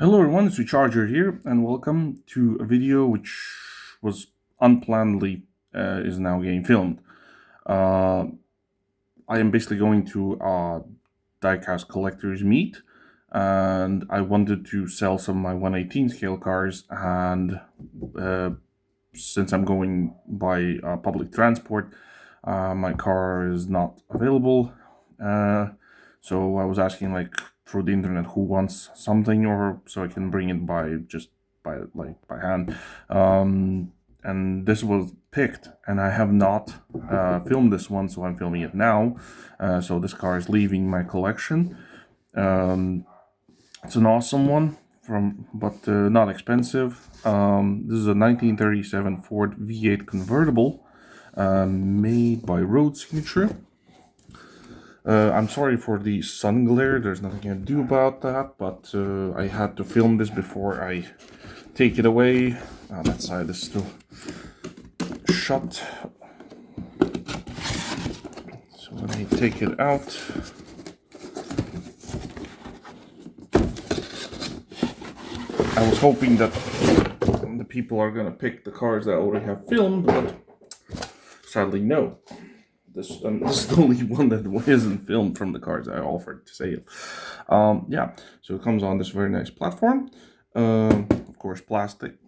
Hello everyone, it's Recharger here, and welcome to a video which was unplannedly is now getting filmed. I am basically going to a diecast collectors meet, and I wanted to sell some of my 1/18 scale cars, and since I'm going by public transport, my car is not available. So I was asking like through the internet who wants something, or so I can bring it by hand. And this was picked, and I have not filmed this one, so I'm filming it now. So this car is leaving my collection. It's an awesome one, but not expensive. This is a 1937 Ford V8 convertible, made by Road Signature. I'm sorry for the sun glare, there's nothing I can do about that, but I had to film this before I take it away. That side is still shut. So when I take it out, I was hoping that the people are gonna pick the cars that I already have filmed, but sadly no. This is the only one that isn't filmed from the cars I offered to sale. Yeah, so it comes on this very nice platform. Of course, plastic.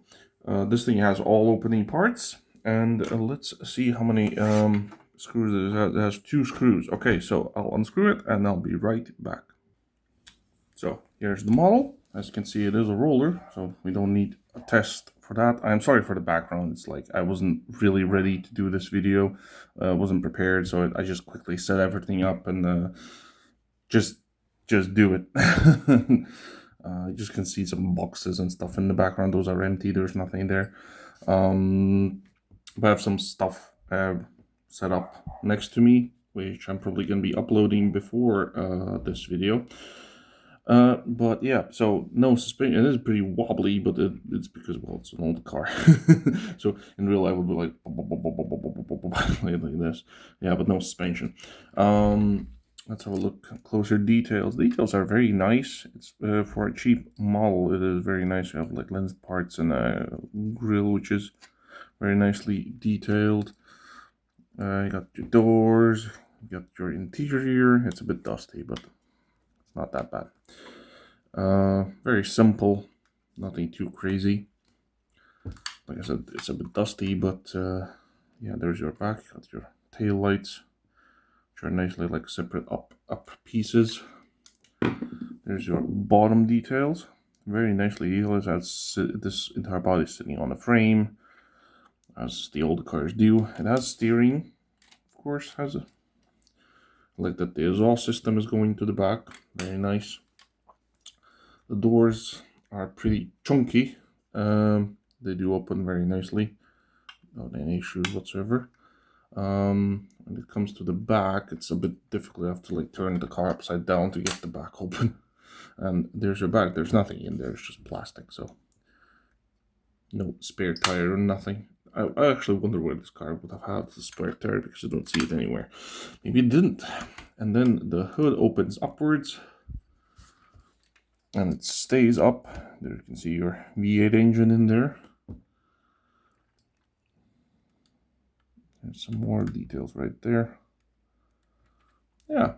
This thing has all opening parts, and let's see how many screws it has. It has 2 screws. Okay, so I'll unscrew it, and I'll be right back. So here's the model. As you can see, it is a roller, so we don't need a test for that. I'm sorry for the background. It's like I wasn't really ready to do this video. Wasn't prepared, so I just quickly set everything up and just do it. You just can see some boxes and stuff in the background. Those are empty. There's nothing there. But I have some stuff set up next to me, which I'm probably going to be uploading before this video. But yeah, so no suspension. It is pretty wobbly, but it's because, well, it's an old car. So in real life it would be like like this. Yeah, but no suspension. Let's have a look closer. Details are very nice. It's for a cheap model, it is very nice. You have like lens parts and a grill, which is very nicely detailed. You got your doors, you got your interior. It's a bit dusty, but not that bad. Very simple, nothing too crazy. Like I said, it's a bit dusty, but yeah, there's your back, got your tail lights, which are nicely like separate up pieces. There's your bottom details, very nicely detailed, as this entire body is sitting on a frame, as the old cars do. It has steering, of course, has a like that. The exhaust system is going to the back, very nice. The doors are pretty chunky. They do open very nicely, without any issues whatsoever. When it comes to the back, it's a bit difficult. You have to like turn the car upside down to get the back open. And there's your back. There's nothing in there. It's just plastic. So no spare tire or nothing. I actually wonder where this car would have had the spare tire, because I don't see it anywhere. Maybe it didn't. And then the hood opens upwards, and it stays up. There you can see your V8 engine in there. There's some more details right there. Yeah.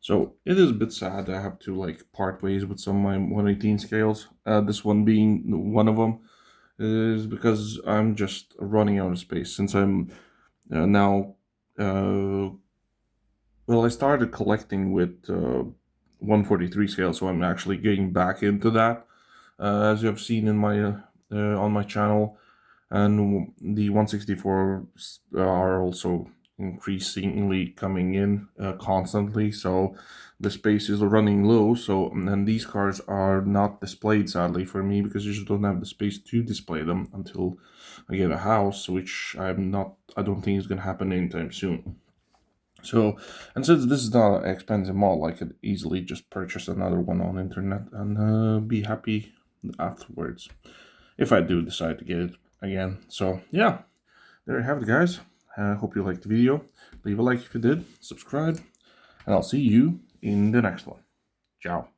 So it is a bit sad I have to like part ways with some of my 1/18 scales. This one being one of them, is because I'm just running out of space. Since I'm now, well, I started collecting with 1/43 scale, so I'm actually getting back into that, as you have seen in my on my channel, and the 1/64 are also increasingly coming in constantly, so the space is running low. So, and these cars are not displayed, sadly for me, because you just don't have the space to display them until I get a house, which I don't think is going to happen anytime soon. So, and since this is not an expensive model, I could easily just purchase another one on internet and be happy afterwards, if I do decide to get it again. So yeah, there you have it, guys. I hope you liked the video. Leave a like if you did, subscribe, and I'll see you in the next one. Ciao.